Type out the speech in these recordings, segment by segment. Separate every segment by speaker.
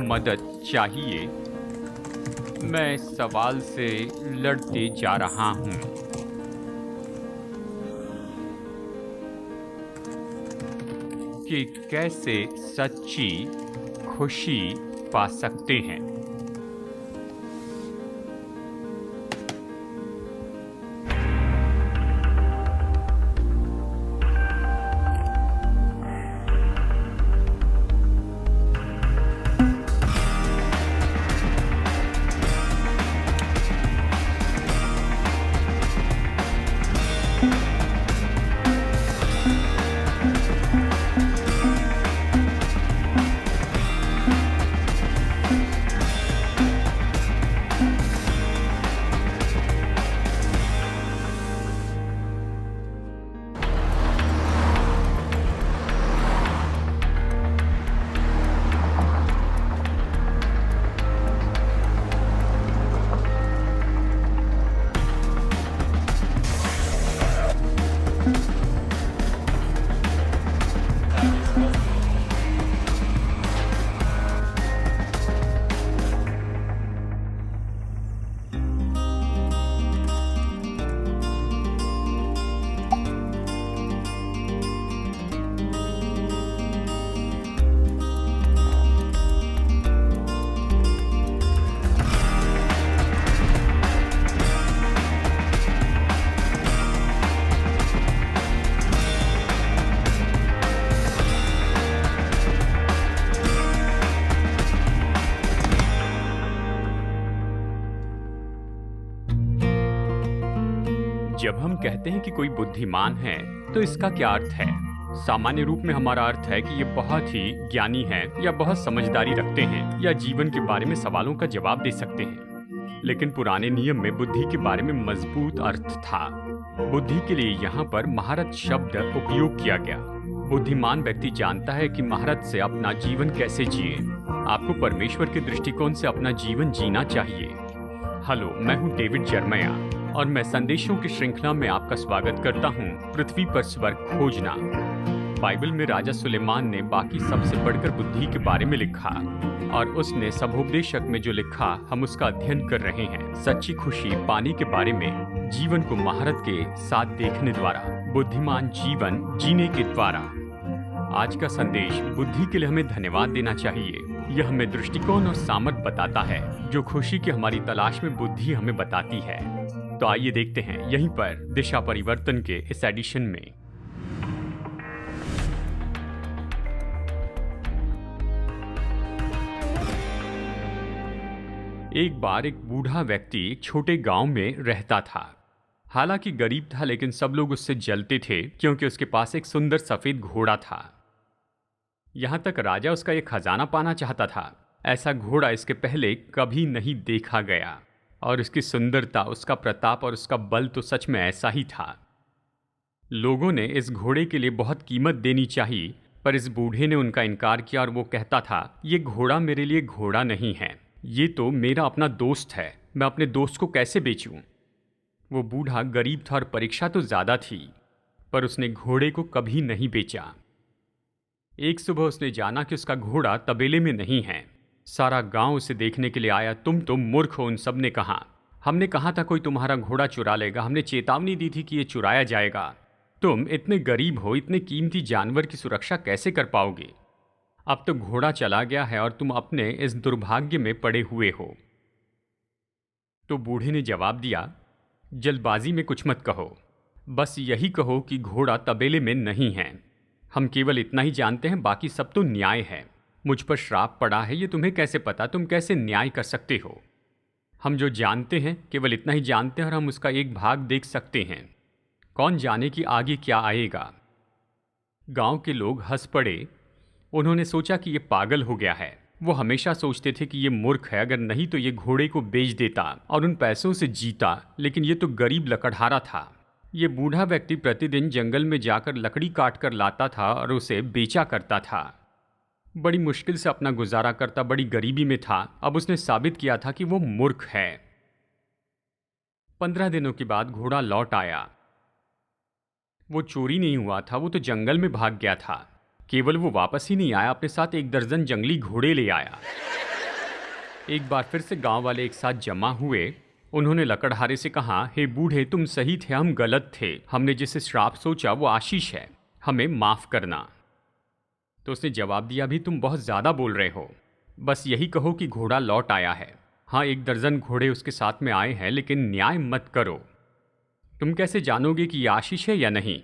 Speaker 1: मदद चाहिए। मैं इस सवाल से लड़ते जा रहा हूँ कि कैसे सच्ची खुशी पा सकते हैं। जब हम कहते हैं कि कोई बुद्धिमान है तो इसका क्या अर्थ है? सामान्य रूप में हमारा अर्थ है कि ये बहुत ही ज्ञानी है या बहुत समझदारी रखते हैं या जीवन के बारे में सवालों का जवाब दे सकते हैं। लेकिन पुराने नियम में बुद्धि के बारे में मजबूत अर्थ था। बुद्धि के लिए यहाँ पर महारत शब्द उपयोग किया गया। बुद्धिमान व्यक्ति जानता है कि महारत से अपना जीवन कैसे जिए। आपको परमेश्वर के दृष्टिकोण से अपना जीवन जीना चाहिए। हेलो, मैं हूँ डेविड जर्मया और मैं संदेशों की श्रृंखला में आपका स्वागत करता हूँ। पृथ्वी पर स्वर्ग खोजना। बाइबल में राजा सुलेमान ने बाकी सबसे बढ़कर बुद्धि के बारे में लिखा और उसने सबोपदेशक में जो लिखा हम उसका अध्ययन कर रहे हैं। सच्ची खुशी पाने के बारे में, जीवन को महारत के साथ देखने द्वारा, बुद्धिमान जीवन जीने के द्वारा। आज का संदेश बुद्धि के लिए हमें धन्यवाद देना चाहिए। यह हमें दृष्टिकोण और सामर्थ बताता है जो खुशी की हमारी तलाश में बुद्धि हमें बताती है। तो आइए देखते हैं यहीं पर दिशा परिवर्तन के इस एडिशन में। एक बार एक बूढ़ा व्यक्ति एक छोटे गांव में रहता था। हालांकि गरीब था, लेकिन सब लोग उससे जलते थे क्योंकि उसके पास एक सुंदर सफेद घोड़ा था। यहां तक राजा उसका एक खजाना पाना चाहता था। ऐसा घोड़ा इसके पहले कभी नहीं देखा गया और उसकी सुंदरता, उसका प्रताप और उसका बल तो सच में ऐसा ही था। लोगों ने इस घोड़े के लिए बहुत कीमत देनी चाहिए, पर इस बूढ़े ने उनका इनकार किया और वो कहता था, ये घोड़ा मेरे लिए घोड़ा नहीं है, ये तो मेरा अपना दोस्त है, मैं अपने दोस्त को कैसे बेचूं? वो बूढ़ा गरीब था और परीक्षा तो ज़्यादा थी, पर उसने घोड़े को कभी नहीं बेचा। एक सुबह उसने जाना कि उसका घोड़ा तबेले में नहीं है। सारा गांव उसे देखने के लिए आया। तुम तो मूर्ख हो, उन सब ने कहा। हमने कहा था कोई तुम्हारा घोड़ा चुरा लेगा, हमने चेतावनी दी थी कि ये चुराया जाएगा। तुम इतने गरीब हो, इतने कीमती जानवर की सुरक्षा कैसे कर पाओगे? अब तो घोड़ा चला गया है और तुम अपने इस दुर्भाग्य में पड़े हुए हो। तो बूढ़े ने जवाब दिया, जल्दबाजी में कुछ मत कहो, बस यही कहो कि घोड़ा तबेले में नहीं है। हम केवल इतना ही जानते हैं, बाकी सब तो न्याय है। मुझ पर श्राप पड़ा है, ये तुम्हें कैसे पता? तुम कैसे न्याय कर सकते हो? हम जो जानते हैं केवल इतना ही जानते हैं और हम उसका एक भाग देख सकते हैं। कौन जाने कि आगे क्या आएगा। गांव के लोग हंस पड़े। उन्होंने सोचा कि ये पागल हो गया है। वो हमेशा सोचते थे कि ये मूर्ख है, अगर नहीं तो ये घोड़े को बेच देता और उन पैसों से जीता, लेकिन ये तो गरीब लकड़हारा था। ये बूढ़ा व्यक्ति प्रतिदिन जंगल में जाकर लकड़ी काट कर लाता था और उसे बेचा करता था। बड़ी मुश्किल से अपना गुजारा करता, बड़ी गरीबी में था। अब उसने साबित किया था कि वो मूर्ख है। 15 दिनों के बाद घोड़ा लौट आया। वो चोरी नहीं हुआ था, वो तो जंगल में भाग गया था। केवल वो वापस ही नहीं आया, अपने साथ 1 दर्जन जंगली घोड़े ले आया। एक बार फिर से गांव वाले एक साथ जमा हुए। उन्होंने लकड़हारे से कहा, हे बूढ़े, तुम सही थे, हम गलत थे। हमने जिसे श्राप सोचा वो आशीष है, हमें माफ करना। तो उसने जवाब दिया, भी तुम बहुत ज्यादा बोल रहे हो। बस यही कहो कि घोड़ा लौट आया है। हाँ, 1 दर्जन घोड़े उसके साथ में आए हैं, लेकिन न्याय मत करो। तुम कैसे जानोगे कि यह आशीष है या नहीं?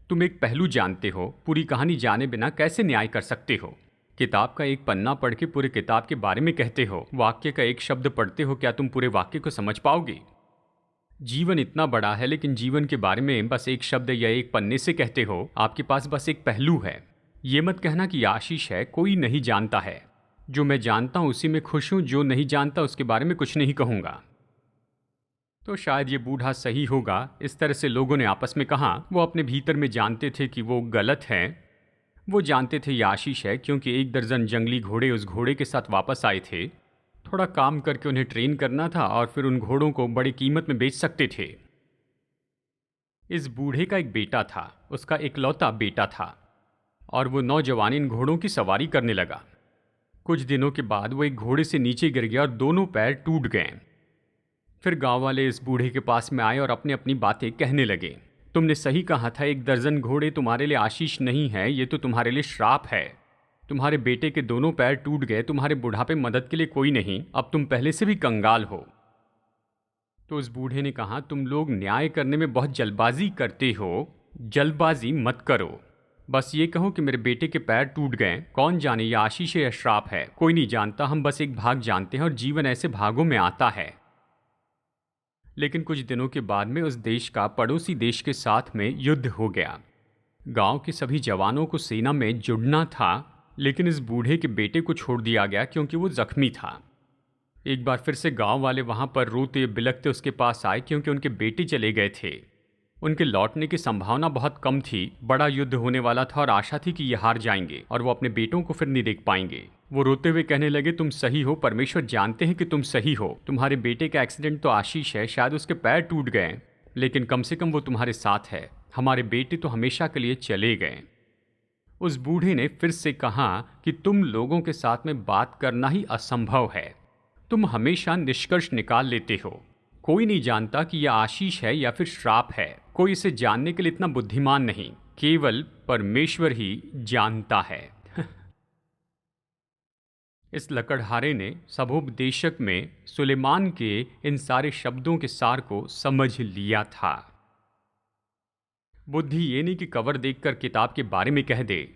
Speaker 1: तुम एक पहलू जानते हो, पूरी कहानी जाने बिना कैसे न्याय कर सकते हो? किताब का एक पन्ना पढ़ के पूरे किताब के बारे में कहते हो, वाक्य का एक शब्द पढ़ते हो, क्या तुम पूरे वाक्य को समझ पाओगे? जीवन इतना बड़ा है, लेकिन जीवन के बारे में बस एक शब्द या एक पन्ने से कहते हो। आपके पास बस एक पहलू है। ये मत कहना कि आशीष है, कोई नहीं जानता है। जो मैं जानता हूं उसी में खुश हूं, जो नहीं जानता उसके बारे में कुछ नहीं कहूंगा। तो शायद ये बूढ़ा सही होगा, इस तरह से लोगों ने आपस में कहा। वो अपने भीतर में जानते थे कि वो गलत है। वो जानते थे ये आशीष है, क्योंकि 1 दर्जन जंगली घोड़े उस घोड़े के साथ वापस आए थे। थोड़ा काम करके उन्हें ट्रेन करना था और फिर उन घोड़ों को बड़ी कीमत में बेच सकते थे। इस बूढ़े का एक बेटा था, उसका इकलौता बेटा था, और वो नौजवान इन घोड़ों की सवारी करने लगा। कुछ दिनों के बाद वो एक घोड़े से नीचे गिर गया और दोनों पैर टूट गए। फिर गांव वाले इस बूढ़े के पास में आए और अपनी अपनी बातें कहने लगे। तुमने सही कहा था, 1 दर्जन घोड़े तुम्हारे लिए आशीष नहीं है, ये तो तुम्हारे लिए श्राप है। तुम्हारे बेटे के दोनों पैर टूट गए, तुम्हारे बुढ़ापे मदद के लिए कोई नहीं, अब तुम पहले से भी कंगाल हो। तो उस बूढ़े ने कहा, तुम लोग न्याय करने में बहुत जल्दबाजी करते हो। जल्दबाजी मत करो। बस ये कहो कि मेरे बेटे के पैर टूट गए। कौन जाने ये आशीष है या श्राप है, कोई नहीं जानता। हम बस एक भाग जानते हैं और जीवन ऐसे भागों में आता है। लेकिन कुछ दिनों के बाद में उस देश का पड़ोसी देश के साथ में युद्ध हो गया। गांव के सभी जवानों को सेना में जुड़ना था, लेकिन इस बूढ़े के बेटे को छोड़ दिया गया क्योंकि वो जख्मी था। एक बार फिर से गांव वाले वहां पर रोते बिलखते उसके पास आए, क्योंकि उनके बेटे चले गए थे। उनके लौटने की संभावना बहुत कम थी। बड़ा युद्ध होने वाला था और आशा थी कि ये हार जाएंगे और वो अपने बेटों को फिर नहीं देख पाएंगे। वो रोते हुए कहने लगे, तुम सही हो, परमेश्वर जानते हैं कि तुम सही हो। तुम्हारे बेटे का एक्सीडेंट तो आशीष है, शायद उसके पैर टूट गए, लेकिन कम से कम वो तुम्हारे साथ है। हमारे बेटे तो हमेशा के लिए चले गए। उस बूढ़े ने फिर से कहा कि तुम लोगों के साथ में बात करना ही असंभव है। तुम हमेशा निष्कर्ष निकाल लेते हो। कोई नहीं जानता कि यह आशीष है या फिर श्राप है। कोई इसे जानने के लिए इतना बुद्धिमान नहीं, केवल परमेश्वर ही जानता है। इस लकड़हारे ने सबोपदेशक में सुलेमान के इन सारे शब्दों के सार को समझ लिया था। बुद्धि ये नहीं कि कवर देखकर किताब के बारे में कह दे।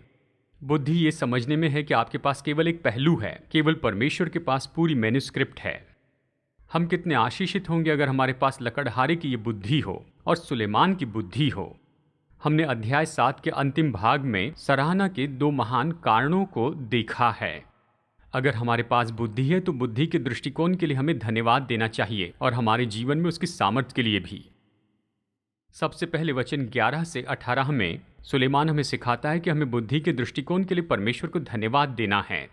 Speaker 1: बुद्धि ये समझने में है कि आपके पास केवल एक पहलू है, केवल परमेश्वर के पास पूरी मैन्युस्क्रिप्ट है। हम कितने आशीषित होंगे अगर हमारे पास लकड़हारे की ये बुद्धि हो और सुलेमान की बुद्धि हो। हमने अध्याय 7 के अंतिम भाग में सराहना के 2 महान कारणों को देखा है। अगर हमारे पास बुद्धि है तो बुद्धि के दृष्टिकोण के लिए हमें धन्यवाद देना चाहिए और हमारे जीवन में उसकी सामर्थ्य के लिए भी। सबसे पहले वचन 11 से 18 में सुलेमान हमें सिखाता है कि हमें बुद्धि के दृष्टिकोण के लिए परमेश्वर को धन्यवाद देना है।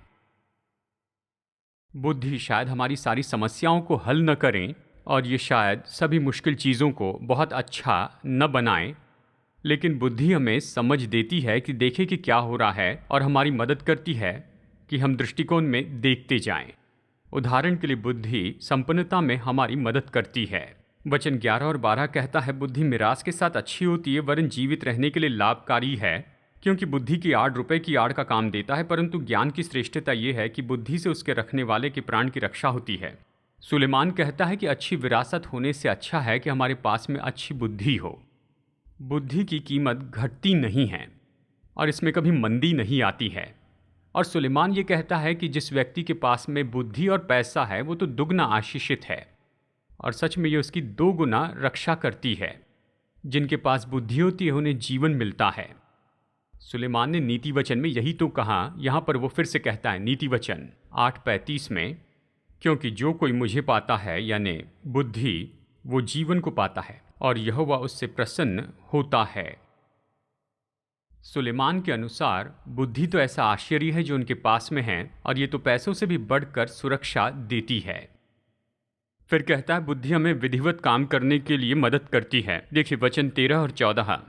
Speaker 1: बुद्धि शायद हमारी सारी समस्याओं को हल न करें और ये शायद सभी मुश्किल चीज़ों को बहुत अच्छा न बनाएं, लेकिन बुद्धि हमें समझ देती है कि देखें कि क्या हो रहा है और हमारी मदद करती है कि हम दृष्टिकोण में देखते जाएं। उदाहरण के लिए बुद्धि संपन्नता में हमारी मदद करती है। वचन 11 और 12 कहता है, बुद्धि मिरास के साथ अच्छी होती है, वरन जीवित रहने के लिए लाभकारी है, क्योंकि बुद्धि की आड़ रुपए की आड़ का काम देता है। परंतु ज्ञान की श्रेष्ठता यह है कि बुद्धि से उसके रखने वाले के प्राण की रक्षा होती है। सुलेमान कहता है कि अच्छी विरासत होने से अच्छा है कि हमारे पास में अच्छी बुद्धि हो। बुद्धि की कीमत घटती नहीं है और इसमें कभी मंदी नहीं आती है। और सुलेमान ये कहता है कि जिस व्यक्ति के पास में बुद्धि और पैसा है वो तो दुगना आशीषित है, और सच में ये उसकी 2 गुना रक्षा करती है। जिनके पास बुद्धि होती है उन्हें जीवन मिलता है। सुलेमान ने नीति वचन में यही तो कहा, यहाँ पर वो फिर से कहता है नीति वचन 8:35 में, क्योंकि जो कोई मुझे पाता है यानी बुद्धि, वो जीवन को पाता है और यहोवा उससे प्रसन्न होता है। सुलेमान के अनुसार बुद्धि तो ऐसा आश्चर्य है जो उनके पास में है, और ये तो पैसों से भी बढ़कर सुरक्षा देती है। फिर कहता है बुद्धि हमें विधिवत काम करने के लिए मदद करती है। देखिए वचन 13 और 14,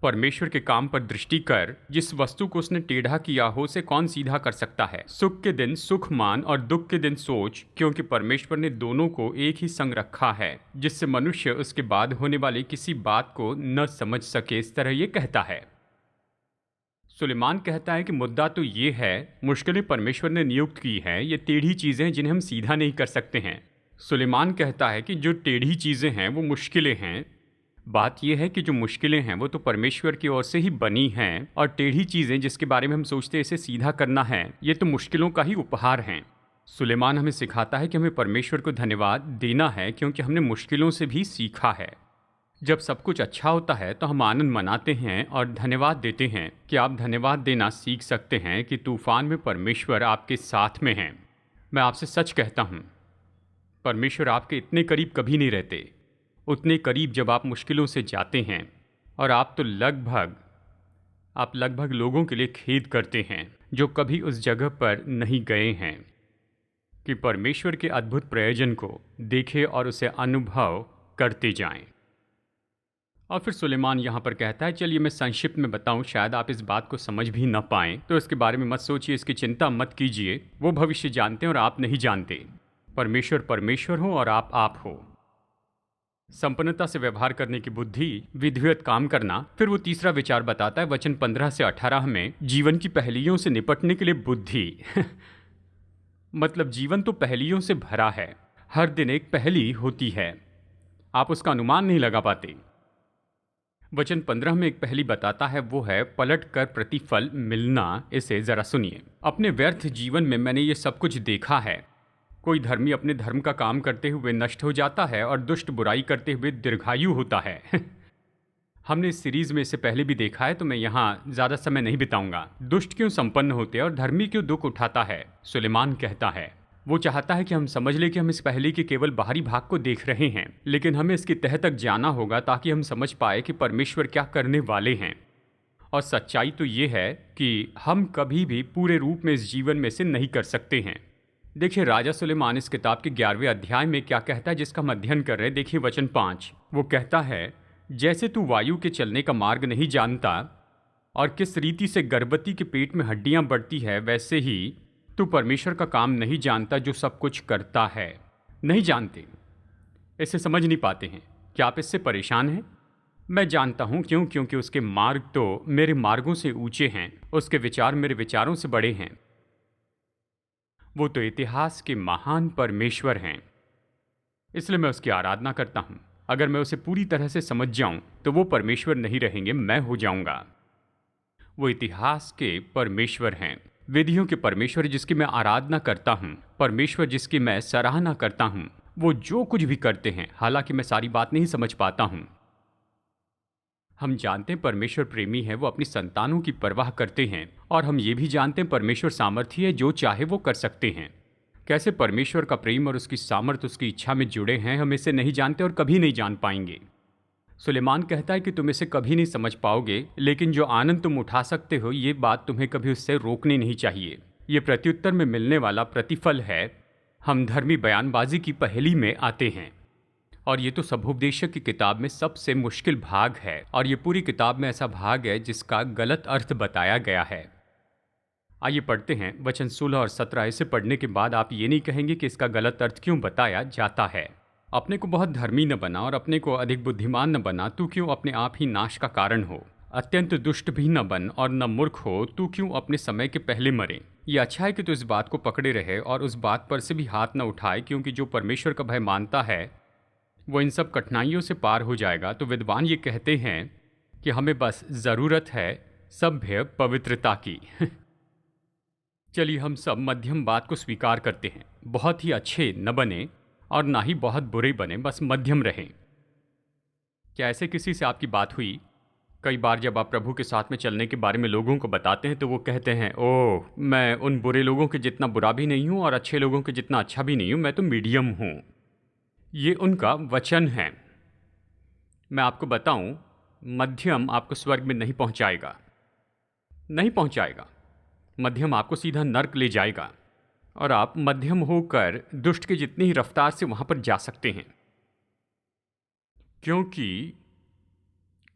Speaker 1: परमेश्वर के काम पर दृष्टि कर, जिस वस्तु को उसने टेढ़ा किया हो उसे कौन सीधा कर सकता है। सुख के दिन सुख मान और दुख के दिन सोच, क्योंकि परमेश्वर ने दोनों को एक ही संग रखा है, जिससे मनुष्य उसके बाद होने वाली किसी बात को न समझ सके। इस तरह ये कहता है। सुलेमान कहता है कि मुद्दा तो ये है, मुश्किलें परमेश्वर ने नियुक्त की हैं, ये टेढ़ी चीज़ें जिन्हें हम सीधा नहीं कर सकते हैं। सुलेमान कहता है कि जो टेढ़ी चीज़ें हैं वो मुश्किलें हैं। बात यह है कि जो मुश्किलें हैं वो तो परमेश्वर की ओर से ही बनी हैं, और टेढ़ी चीज़ें जिसके बारे में हम सोचते हैं इसे सीधा करना है, ये तो मुश्किलों का ही उपहार हैं। सुलेमान हमें सिखाता है कि हमें परमेश्वर को धन्यवाद देना है, क्योंकि हमने मुश्किलों से भी सीखा है। जब सब कुछ अच्छा होता है तो हम आनंद मनाते हैं और धन्यवाद देते हैं कि आप धन्यवाद देना सीख सकते हैं कि तूफान में परमेश्वर आपके साथ में हैं। मैं आपसे सच कहता हूँ, परमेश्वर आपके इतने करीब कभी नहीं रहते, उतने करीब जब आप मुश्किलों से जाते हैं। और आप लगभग लोगों के लिए खेद करते हैं जो कभी उस जगह पर नहीं गए हैं, कि परमेश्वर के अद्भुत प्रयोजन को देखें और उसे अनुभव करते जाएं। और फिर सुलेमान यहाँ पर कहता है, चलिए मैं संक्षिप्त में बताऊं, शायद आप इस बात को समझ भी न पाएं, तो इसके बारे में मत सोचिए, इसकी चिंता मत कीजिए। वो भविष्य जानते हैं और आप नहीं जानते। परमेश्वर परमेश्वर हो और आप हो। संपन्नता से व्यवहार करने की बुद्धि, विधिवत काम करना। फिर वो तीसरा विचार बताता है वचन 15 से 18 में, जीवन की पहेलियों से निपटने के लिए बुद्धि। मतलब जीवन तो पहेलियों से भरा है, हर दिन एक पहेली होती है, आप उसका अनुमान नहीं लगा पाते। वचन 15 में एक पहेली बताता है, वो है पलट कर प्रतिफल मिलना। इसे जरा सुनिए। अपने व्यर्थ जीवन में मैंने ये सब कुछ देखा है। कोई धर्मी अपने धर्म का काम करते हुए नष्ट हो जाता है और दुष्ट बुराई करते हुए दीर्घायु होता है। हमने इस सीरीज में इससे पहले भी देखा है, तो मैं यहाँ ज़्यादा समय नहीं बिताऊंगा। दुष्ट क्यों संपन्न होते हैं और धर्मी क्यों दुख उठाता है? सुलेमान कहता है, वो चाहता है कि हम समझ लें कि हम इस पहेली के केवल बाहरी भाग को देख रहे हैं, लेकिन हमें इसकी तह तक जाना होगा ताकि हम समझ पाए कि परमेश्वर क्या करने वाले हैं। और सच्चाई तो ये है कि हम कभी भी पूरे रूप में इस जीवन में से नहीं कर सकते हैं। देखिए राजा सुलेमान इस किताब के 11वें अध्याय में क्या कहता है, जिसका हम अध्ययन कर रहे हैं। देखिए वचन 5, वो कहता है, जैसे तू वायु के चलने का मार्ग नहीं जानता और किस रीति से गर्भवती के पेट में हड्डियां बढ़ती है, वैसे ही तू परमेश्वर का काम नहीं जानता जो सब कुछ करता है। नहीं जानते, इसे समझ नहीं पाते हैं। क्या आप इससे परेशान हैं? मैं जानता हूं क्यों, क्योंकि उसके मार्ग तो मेरे मार्गों से ऊंचे हैं, उसके विचार मेरे विचारों से बड़े हैं। वो तो इतिहास के महान परमेश्वर हैं, इसलिए मैं उसकी आराधना करता हूं। अगर मैं उसे पूरी तरह से समझ जाऊं तो वो परमेश्वर नहीं रहेंगे, मैं हो जाऊंगा। वो इतिहास के परमेश्वर हैं, विधियों के परमेश्वर जिसकी मैं आराधना करता हूं, परमेश्वर जिसकी मैं सराहना करता हूं। वो जो कुछ भी करते हैं, हालांकि मैं सारी बात नहीं समझ पाता हूं। हम जानते हैं परमेश्वर प्रेमी है, वो अपनी संतानों की परवाह करते हैं। और हम ये भी जानते हैं परमेश्वर सामर्थी है, जो चाहे वो कर सकते हैं। कैसे परमेश्वर का प्रेम और उसकी सामर्थ उसकी इच्छा में जुड़े हैं, हम इसे नहीं जानते और कभी नहीं जान पाएंगे। सुलेमान कहता है कि तुम इसे कभी नहीं समझ पाओगे, लेकिन जो आनंद तुम उठा सकते हो, ये बात तुम्हें कभी उससे रोकनी नहीं चाहिए। ये प्रत्युत्तर में मिलने वाला प्रतिफल है। हम धर्मी बयानबाजी की पहेली में आते हैं, और ये तो सभोपदेशक की किताब में सबसे मुश्किल भाग है, और ये पूरी किताब में ऐसा भाग है जिसका गलत अर्थ बताया गया है। आइए पढ़ते हैं वचन 16 और 17। इसे पढ़ने के बाद आप ये नहीं कहेंगे कि इसका गलत अर्थ क्यों बताया जाता है। अपने को बहुत धर्मी न बना और अपने को अधिक बुद्धिमान न बना, तू क्यों अपने आप ही नाश का कारण हो। अत्यंत दुष्ट भी न बन और न मूर्ख हो, तू क्यों अपने समय के पहले मरे। ये अच्छा है कि तू इस बात को पकड़े रहे और उस बात पर से भी हाथ न उठाए, क्योंकि जो परमेश्वर का भय मानता है वो इन सब कठिनाइयों से पार हो जाएगा। तो विद्वान ये कहते हैं कि हमें बस ज़रूरत है सभ्य पवित्रता की। चलिए हम सब मध्यम बात को स्वीकार करते हैं। बहुत ही अच्छे न बने और ना ही बहुत बुरे बने, बस मध्यम रहें। क्या ऐसे किसी से आपकी बात हुई? कई बार जब आप प्रभु के साथ में चलने के बारे में लोगों को बताते हैं तो वो कहते हैं, ओह मैं उन बुरे लोगों के जितना बुरा भी नहीं हूँ और अच्छे लोगों के जितना अच्छा भी नहीं हूँ, मैं तो मीडियम हूँ। ये उनका वचन है। मैं आपको बताऊं, मध्यम आपको स्वर्ग में नहीं पहुंचाएगा, नहीं पहुंचाएगा। मध्यम आपको सीधा नर्क ले जाएगा, और आप मध्यम होकर दुष्ट की जितनी ही रफ्तार से वहां पर जा सकते हैं, क्योंकि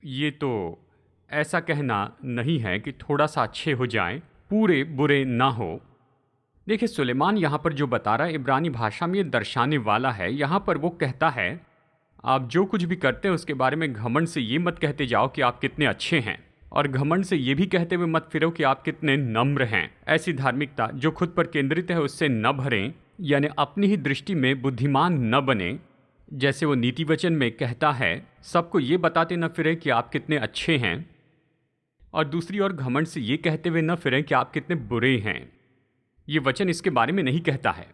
Speaker 1: ये तो ऐसा कहना नहीं है कि थोड़ा सा अच्छे हो जाएं, पूरे बुरे ना हो। देखिए, सुलेमान यहाँ पर जो बता रहा है इब्रानी भाषा में ये दर्शाने वाला है। यहाँ पर वो कहता है, आप जो कुछ भी करते हैं उसके बारे में घमंड से ये मत कहते जाओ कि आप कितने अच्छे हैं, और घमंड से ये भी कहते हुए मत फिरो कि आप कितने नम्र हैं। ऐसी धार्मिकता जो खुद पर केंद्रित है उससे न भरें, यानी अपनी ही दृष्टि में बुद्धिमान न बने। जैसे वो नीति वचन में कहता है, सबको ये बताते न फिरें कि आप कितने अच्छे हैं, और दूसरी ओर घमंड से ये कहते हुए न फिरें कि आप कितने बुरे हैं। ये वचन इसके बारे में नहीं कहता है।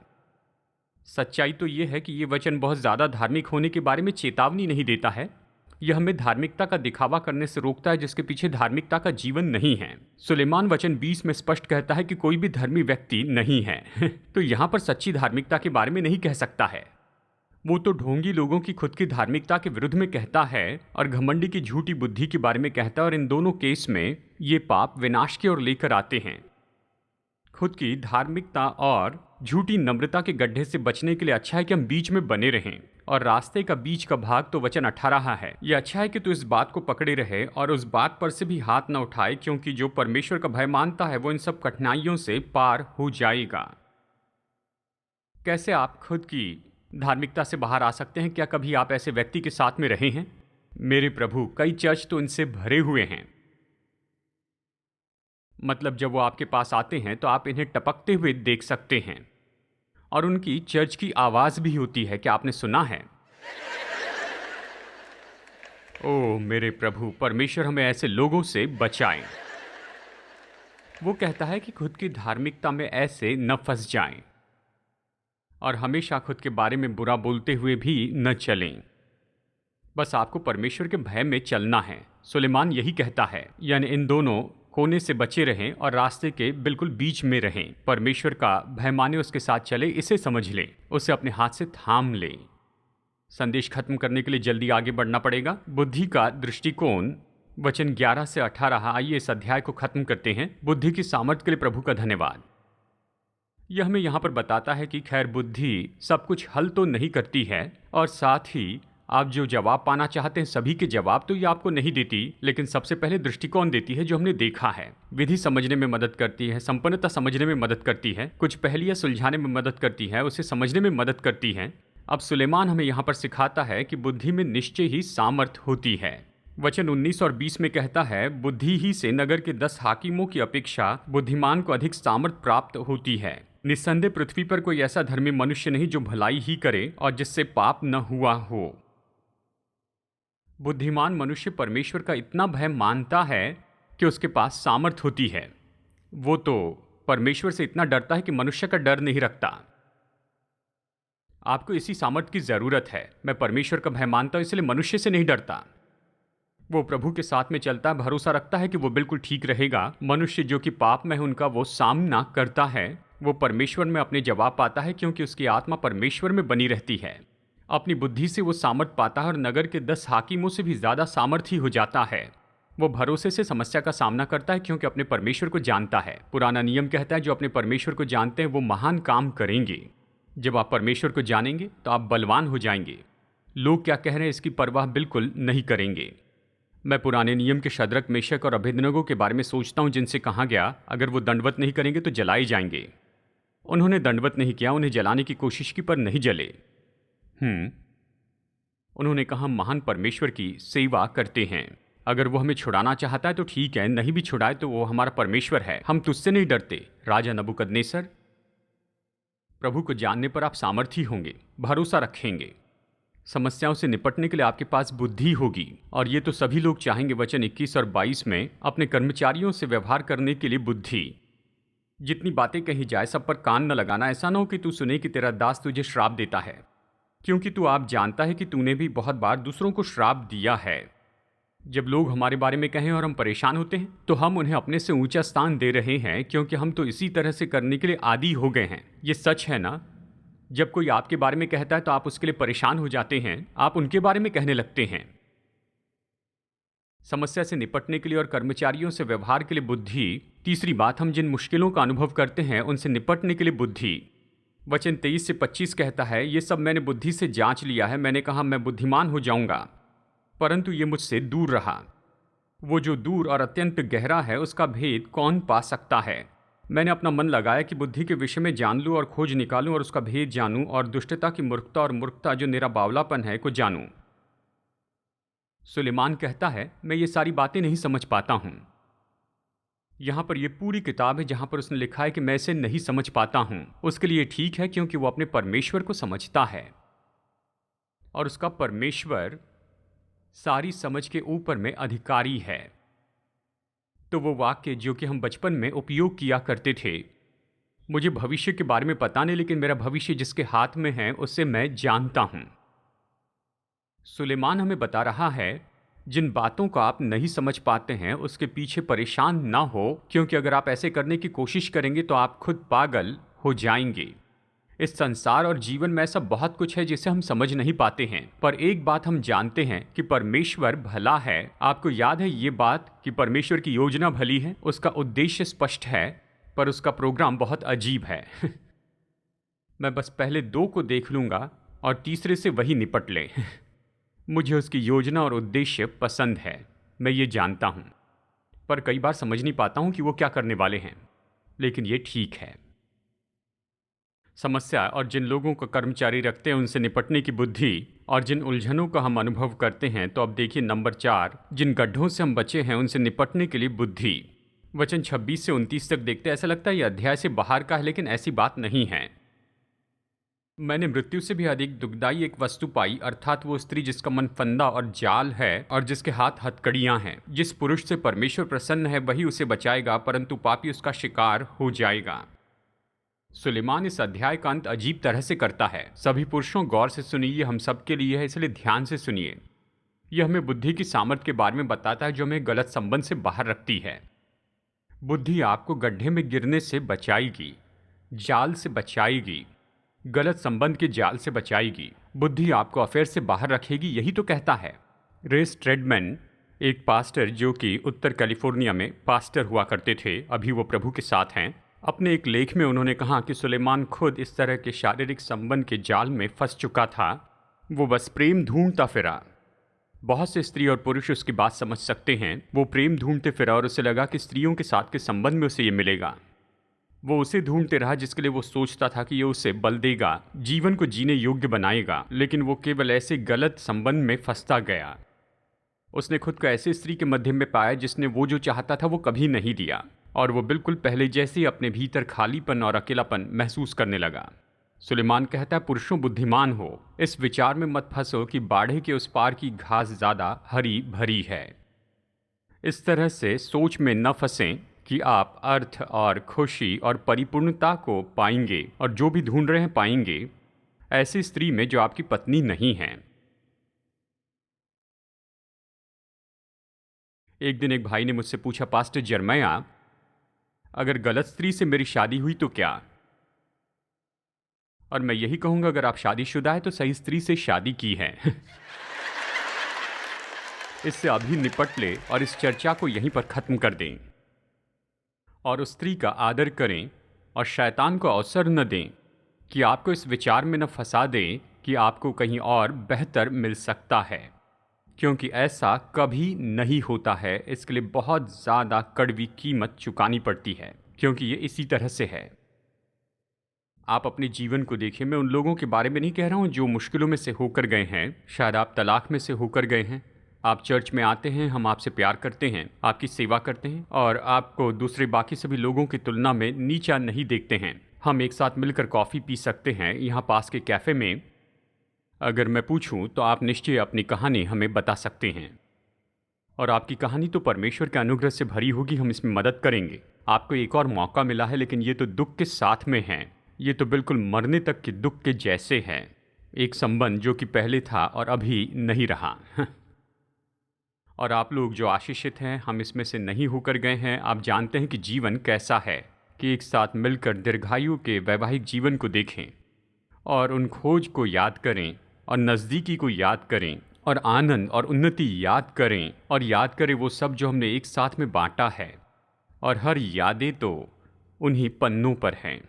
Speaker 1: सच्चाई तो ये है कि ये वचन बहुत ज़्यादा धार्मिक होने के बारे में चेतावनी नहीं देता है। यह हमें धार्मिकता का दिखावा करने से रोकता है जिसके पीछे धार्मिकता का जीवन नहीं है। सुलेमान वचन 20 में स्पष्ट कहता है कि कोई भी धर्मी व्यक्ति नहीं है। तो यहाँ पर सच्ची धार्मिकता के बारे में नहीं कह सकता है। वो तो ढोंगी लोगों की खुद की धार्मिकता के विरुद्ध में कहता है और घमंडी की झूठी बुद्धि के बारे में कहता है, और इन दोनों केस में ये पाप विनाश की ओर लेकर आते हैं। खुद की धार्मिकता और झूठी नम्रता के गड्ढे से बचने के लिए अच्छा है कि हम बीच में बने रहें, और रास्ते का बीच का भाग तो वचन 18 है। यह अच्छा है कि तू इस बात को पकड़े रहे और उस बात पर से भी हाथ न उठाए, क्योंकि जो परमेश्वर का भय मानता है वो इन सब कठिनाइयों से पार हो जाएगा। कैसे आप खुद की धार्मिकता से बाहर आ सकते हैं? क्या कभी आप ऐसे व्यक्ति के साथ में रहे हैं? मेरे प्रभु, कई चर्च तो इनसे भरे हुए हैं। मतलब जब वो आपके पास आते हैं तो आप इन्हें टपकते हुए देख सकते हैं, और उनकी चर्च की आवाज भी होती है। क्या आपने सुना है? ओह मेरे प्रभु, परमेश्वर हमें ऐसे लोगों से बचाएं। वो कहता है कि खुद की धार्मिकता में ऐसे न फंस जाएं, और हमेशा खुद के बारे में बुरा बोलते हुए भी न चलें। बस आपको परमेश्वर के भय में चलना है। सुलेमान यही कहता है, यानी इन दोनों कोने से बचे रहें और रास्ते के बिल्कुल बीच में रहें। परमेश्वर का भय माने, उसके साथ चले, इसे समझ लें, उसे अपने हाथ से थाम लें। संदेश खत्म करने के लिए जल्दी आगे बढ़ना पड़ेगा। बुद्धि का दृष्टिकोण, वचन 11 से 18। आइए इस अध्याय को खत्म करते हैं। बुद्धि की सामर्थ्य के लिए प्रभु का धन्यवाद। यह हमें यहाँ पर बताता है कि खैर बुद्धि सब कुछ हल तो नहीं करती है, और साथ ही आप जो जवाब पाना चाहते हैं सभी के जवाब तो ये आपको नहीं देती, लेकिन सबसे पहले दृष्टिकोण देती है जो हमने देखा है। विधि समझने में मदद करती है, संपन्नता समझने में मदद करती है, कुछ पहेलियां सुलझाने में मदद करती है, उसे समझने में मदद करती है। अब सुलेमान हमें यहाँ पर सिखाता है कि बुद्धि में निश्चय ही सामर्थ होती है। वचन 19 और 20 में कहता है, बुद्धि ही से नगर के 10 हाकिमों की अपेक्षा बुद्धिमान को अधिक सामर्थ प्राप्त होती है। निस्संदेह पृथ्वी पर कोई ऐसा धर्मी मनुष्य नहीं जो भलाई ही करे और जिससे पाप न हुआ हो। बुद्धिमान मनुष्य परमेश्वर का इतना भय मानता है कि उसके पास सामर्थ होती है। वो तो परमेश्वर से इतना डरता है कि मनुष्य का डर नहीं रखता। आपको इसी सामर्थ की जरूरत है। मैं परमेश्वर का भय मानता हूं इसलिए मनुष्य से नहीं डरता। वो प्रभु के साथ में चलता है, भरोसा रखता है कि वो बिल्कुल ठीक रहेगा। मनुष्य जो कि पाप में है उनका वो सामना करता है। वो परमेश्वर में अपने जवाब पाता है क्योंकि उसकी आत्मा परमेश्वर में बनी रहती है। अपनी बुद्धि से वो सामर्थ पाता है और नगर के 10 हाकिमों से भी ज़्यादा सामर्थी हो जाता है। वो भरोसे से समस्या का सामना करता है क्योंकि अपने परमेश्वर को जानता है। पुराना नियम कहता है जो अपने परमेश्वर को जानते हैं वो महान काम करेंगे। जब आप परमेश्वर को जानेंगे तो आप बलवान हो जाएंगे। लोग क्या कह रहे हैं इसकी परवाह बिल्कुल नहीं करेंगे। मैं पुराने नियम के शद्रक, मेशक और अबेदनगो के बारे में सोचता हूँ जिनसे कहा गया अगर वो दंडवत नहीं करेंगे तो जलाए जाएंगे। उन्होंने दंडवत नहीं किया, उन्हें जलाने की कोशिश की पर नहीं जले। उन्होंने कहा महान परमेश्वर की सेवा करते हैं। अगर वो हमें छुड़ाना चाहता है तो ठीक है, नहीं भी छुड़ाए तो वो हमारा परमेश्वर है। हम तुझसे नहीं डरते। राजा नबूकदनेस्सर, प्रभु को जानने पर आप सामर्थी होंगे, भरोसा रखेंगे। समस्याओं से निपटने के लिए आपके पास बुद्धि होगी, और ये तो सभी लोग चाहेंगे। वचन 21 और 22 में अपने कर्मचारियों से व्यवहार करने के लिए बुद्धि। जितनी बातें कही जाए सब पर कान न लगाना। ऐसा न हो कि तू सुने कि तेरा दास तुझे श्राप देता है, क्योंकि तू आप जानता है कि तूने भी बहुत बार दूसरों को श्राप दिया है। जब लोग हमारे बारे में कहें और हम परेशान होते हैं तो हम उन्हें अपने से ऊंचा स्थान दे रहे हैं, क्योंकि हम तो इसी तरह से करने के लिए आदी हो गए हैं। ये सच है ना? जब कोई आपके बारे में कहता है तो आप उसके लिए परेशान हो जाते हैं, आप उनके बारे में कहने लगते हैं। समस्या से निपटने के लिए और कर्मचारियों से व्यवहार के लिए बुद्धि। तीसरी बात, हम जिन मुश्किलों का अनुभव करते हैं उनसे निपटने के लिए बुद्धि। वचन 23 से 25 कहता है, ये सब मैंने बुद्धि से जांच लिया है। मैंने कहा मैं बुद्धिमान हो जाऊंगा, परंतु ये मुझसे दूर रहा। वो जो दूर और अत्यंत गहरा है उसका भेद कौन पा सकता है। मैंने अपना मन लगाया कि बुद्धि के विषय में जान लूं और खोज निकालूं और उसका भेद जानूं और दुष्टता की मूर्खता और मूर्खता जो मेरा बावलापन है को जानूं। सुलेमान कहता है, मैं ये सारी बातें नहीं समझ पाता हूं। यहां पर यह पूरी किताब है जहां पर उसने लिखा है कि मैं इसे नहीं समझ पाता हूं। उसके लिए ठीक है क्योंकि वो अपने परमेश्वर को समझता है और उसका परमेश्वर सारी समझ के ऊपर में अधिकारी है। तो वो वाक्य जो कि हम बचपन में उपयोग किया करते थे, मुझे भविष्य के बारे में पता नहीं लेकिन मेरा भविष्य जिसके हाथ में है उससे मैं जानता हूं। सुलेमान हमें बता रहा है, जिन बातों को आप नहीं समझ पाते हैं उसके पीछे परेशान ना हो, क्योंकि अगर आप ऐसे करने की कोशिश करेंगे तो आप खुद पागल हो जाएंगे। इस संसार और जीवन में ऐसा बहुत कुछ है जिसे हम समझ नहीं पाते हैं, पर एक बात हम जानते हैं कि परमेश्वर भला है। आपको याद है ये बात कि परमेश्वर की योजना भली है, उसका उद्देश्य स्पष्ट है, पर उसका प्रोग्राम बहुत अजीब है। मैं बस पहले दो को देख लूंगा और तीसरे से वही निपट ले। मुझे उसकी योजना और उद्देश्य पसंद है, मैं ये जानता हूं, पर कई बार समझ नहीं पाता हूं कि वो क्या करने वाले हैं, लेकिन ये ठीक है। समस्या और जिन लोगों को कर्मचारी रखते हैं उनसे निपटने की बुद्धि और जिन उलझनों का हम अनुभव करते हैं। तो अब देखिए नंबर 4, जिन गड्ढों से हम बचे हैं उनसे निपटने के लिए बुद्धि। वचन 26 से 29 तक देखते, ऐसा लगता है यह अध्याय से बाहर का है, लेकिन ऐसी बात नहीं है। मैंने मृत्यु से भी अधिक दुखदाई एक वस्तु पाई, अर्थात वो स्त्री जिसका मन फंदा और जाल है और जिसके हाथ हथकड़ियां हैं। जिस पुरुष से परमेश्वर प्रसन्न है वही उसे बचाएगा, परंतु पापी उसका शिकार हो जाएगा। सुलेमान इस अध्याय का अंत अजीब तरह से करता है। सभी पुरुषों गौर से सुनिए, हम सबके लिए है, इसलिए ध्यान से सुनिए। यह हमें बुद्धि की सामर्थ्य के बारे में बताता है जो हमें गलत संबंध से बाहर रखती है। बुद्धि आपको गड्ढे में गिरने से बचाएगी, जाल से बचाएगी, गलत संबंध के जाल से बचाएगी। बुद्धि आपको अफेयर से बाहर रखेगी, यही तो कहता है। रे स्ट्रेडमैन एक पास्टर जो कि उत्तर कैलिफोर्निया में पास्टर हुआ करते थे, अभी वो प्रभु के साथ हैं, अपने एक लेख में उन्होंने कहा कि सुलेमान खुद इस तरह के शारीरिक संबंध के जाल में फंस चुका था। वो बस प्रेम ढूंढता फिरा। बहुत से स्त्री और पुरुष उसकी बात समझ सकते हैं। वो प्रेम ढूंढते फिरा और उसे लगा कि स्त्रियों के साथ के संबंध में उसे ये मिलेगा। वो उसे ढूंढते रहा जिसके लिए वो सोचता था कि ये उसे बल देगा, जीवन को जीने योग्य बनाएगा, लेकिन वो केवल ऐसे गलत संबंध में फंसता गया। उसने खुद को ऐसे स्त्री के मध्य में पाया जिसने वो जो चाहता था वो कभी नहीं दिया, और वो बिल्कुल पहले जैसे ही अपने भीतर खालीपन और अकेलापन महसूस करने लगा। सुलेमान कहता है, पुरुषों बुद्धिमान हो, इस विचार में मत फंसो कि बाढ़े के उस पार की घास ज्यादा हरी भरी है। इस तरह से सोच में न फंसें कि आप अर्थ और खुशी और परिपूर्णता को पाएंगे और जो भी ढूंढ रहे हैं पाएंगे ऐसी स्त्री में जो आपकी पत्नी नहीं है। एक दिन एक भाई ने मुझसे पूछा, पास्टर जरमया, अगर गलत स्त्री से मेरी शादी हुई तो क्या? और मैं यही कहूंगा, अगर आप शादीशुदा है तो सही स्त्री से शादी की है। इससे अभी निपट ले और इस चर्चा को यहीं पर खत्म कर दें और उस स्त्री का आदर करें और शैतान को अवसर न दें कि आपको इस विचार में न फंसा दें कि आपको कहीं और बेहतर मिल सकता है, क्योंकि ऐसा कभी नहीं होता है। इसके लिए बहुत ज़्यादा कड़वी कीमत चुकानी पड़ती है, क्योंकि ये इसी तरह से है। आप अपने जीवन को देखिए। मैं उन लोगों के बारे में नहीं कह रहा हूँ जो मुश्किलों में से होकर गए हैं। शायद आप तलाक में से होकर गए हैं। आप चर्च में आते हैं, हम आपसे प्यार करते हैं, आपकी सेवा करते हैं और आपको दूसरे बाकी सभी लोगों की तुलना में नीचा नहीं देखते हैं। हम एक साथ मिलकर कॉफ़ी पी सकते हैं यहाँ पास के कैफ़े में। अगर मैं पूछूं तो आप निश्चय अपनी कहानी हमें बता सकते हैं और आपकी कहानी तो परमेश्वर के अनुग्रह से भरी होगी। हम इसमें मदद करेंगे। आपको एक और मौका मिला है, लेकिन ये तो दुख के साथ में है। ये तो बिल्कुल मरने तक के दुख के जैसे है। एक संबंध जो कि पहले था और अभी नहीं रहा। और आप लोग जो आशीषित हैं, हम इसमें से नहीं होकर गए हैं। आप जानते हैं कि जीवन कैसा है, कि एक साथ मिलकर दीर्घायु के वैवाहिक जीवन को देखें और उन खोज को याद करें और नज़दीकी को याद करें और आनंद और उन्नति याद करें और याद करें वो सब जो हमने एक साथ में बांटा है। और हर यादें तो उन्हीं पन्नों पर हैं,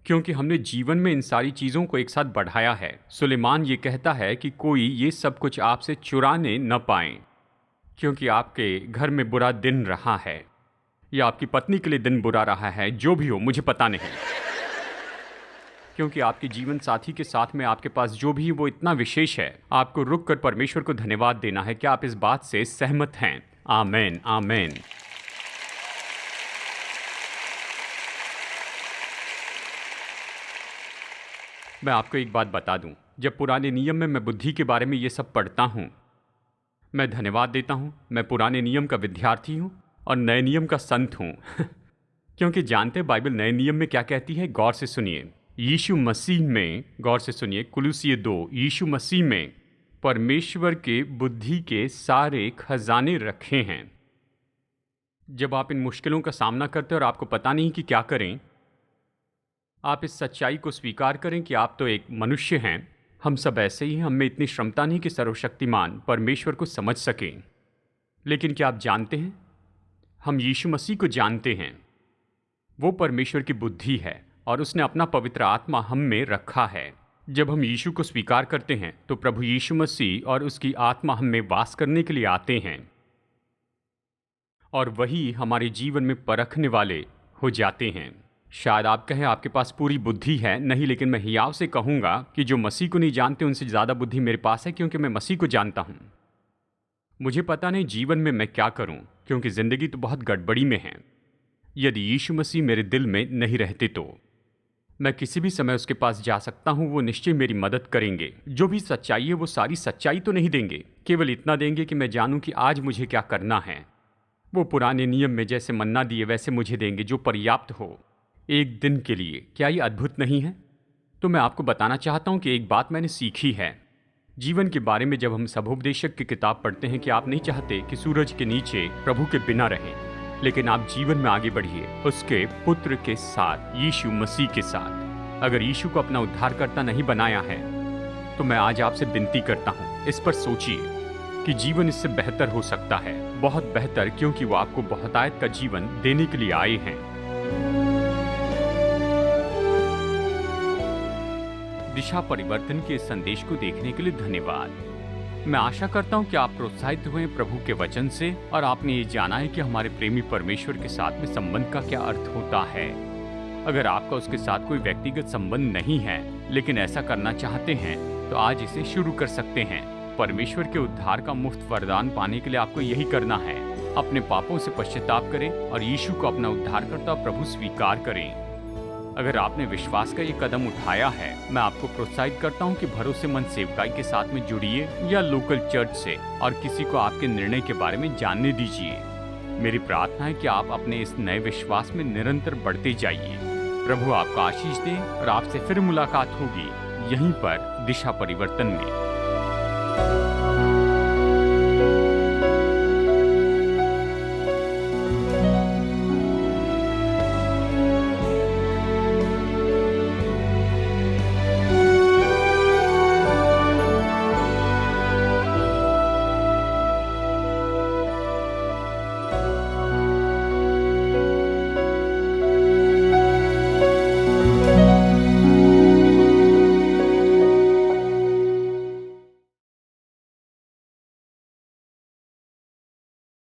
Speaker 1: क्योंकि हमने जीवन में इन सारी चीज़ों को एक साथ बढ़ाया है। सुलेमान ये कहता है कि कोई ये सब कुछ आपसे चुराने न पाए, क्योंकि आपके घर में बुरा दिन रहा है या आपकी पत्नी के लिए दिन बुरा रहा है, जो भी हो मुझे पता नहीं, क्योंकि आपके जीवन साथी के साथ में आपके पास जो भी वो इतना विशेष है, आपको रुक कर परमेश्वर को धन्यवाद देना है। क्या आप इस बात से सहमत हैं? आमेन, आमेन। मैं आपको एक बात बता दूं, जब पुराने नियम में मैं बुद्धि के बारे में ये सब पढ़ता हूं, मैं धन्यवाद देता हूं। मैं पुराने नियम का विद्यार्थी हूं और नए नियम का संत हूं क्योंकि जानते बाइबल नए नियम में क्या कहती है? गौर से सुनिए। यीशु मसीह में, गौर से सुनिए, कुलुसिये 2, यीशु मसीह में परमेश्वर के बुद्धि के सारे खजाने रखे हैं। जब आप इन मुश्किलों का सामना करते हैं और आपको पता नहीं कि क्या करें, आप इस सच्चाई को स्वीकार करें कि आप तो एक मनुष्य हैं, हम सब ऐसे ही हैं, हम में इतनी क्षमता नहीं कि सर्वशक्तिमान परमेश्वर को समझ सकें। लेकिन क्या आप जानते हैं, हम यीशु मसीह को जानते हैं। वो परमेश्वर की बुद्धि है और उसने अपना पवित्र आत्मा हम में रखा है। जब हम यीशु को स्वीकार करते हैं तो प्रभु यीशु मसीह और उसकी आत्मा हम में वास करने के लिए आते हैं और वही हमारे जीवन में परखने वाले हो जाते हैं। शायद आप कहें आपके पास पूरी बुद्धि है, नहीं, लेकिन मैं हियाव से कहूँगा कि जो मसीह को नहीं जानते उनसे ज़्यादा बुद्धि मेरे पास है, क्योंकि मैं मसीह को जानता हूँ। मुझे पता नहीं जीवन में मैं क्या करूँ, क्योंकि ज़िंदगी तो बहुत गड़बड़ी में है। यदि यीशु मसीह मेरे दिल में नहीं रहते तो मैं किसी भी समय उसके पास जा सकता हूँ, वो निश्चय मेरी मदद करेंगे। जो भी सच्चाई है वो सारी सच्चाई तो नहीं देंगे, केवल इतना देंगे कि मैं जानूँ कि आज मुझे क्या करना है। वो पुराने नियम में जैसे मन्ना दिए वैसे मुझे देंगे, जो पर्याप्त हो एक दिन के लिए। क्या ये अद्भुत नहीं है? तो मैं आपको बताना चाहता हूँ कि एक बात मैंने सीखी है जीवन के बारे में। जब हम सभोपदेशक की किताब पढ़ते हैं कि आप नहीं चाहते कि सूरज के नीचे प्रभु के बिना रहें, लेकिन आप जीवन में आगे बढ़िए उसके पुत्र के साथ, यीशु मसीह के साथ। अगर यीशु को अपना उद्धारकर्ता नहीं बनाया है तो मैं आज आपसे विनती करता हूँ, इस पर सोचिए कि जीवन इससे बेहतर हो सकता है, बहुत बेहतर, क्योंकि वो आपको बहुतायत का जीवन देने के लिए आए हैं। दिशा परिवर्तन के संदेश को देखने के लिए धन्यवाद। मैं आशा करता हूं कि आप प्रोत्साहित हुए प्रभु के वचन से और आपने ये जाना है कि हमारे प्रेमी परमेश्वर के साथ में संबंध का क्या अर्थ होता है। अगर आपका उसके साथ कोई व्यक्तिगत संबंध नहीं है लेकिन ऐसा करना चाहते हैं तो आज इसे शुरू कर सकते हैं। परमेश्वर के उद्धार का मुफ्त वरदान पाने के लिए आपको यही करना है, अपने पापों से पश्चाताप करें और यीशु को अपना उद्धारकर्ता प्रभु स्वीकार करें। अगर आपने विश्वास का ये कदम उठाया है, मैं आपको प्रोत्साहित करता हूँ कि भरोसेमंद सेवकाई के साथ में जुड़िए या लोकल चर्च से और किसी को आपके निर्णय के बारे में जानने दीजिए। मेरी प्रार्थना है कि आप अपने इस नए विश्वास में निरंतर बढ़ते जाइए। प्रभु आपको आशीष दे और आपसे फिर मुलाकात होगी यहीं पर दिशा परिवर्तन में।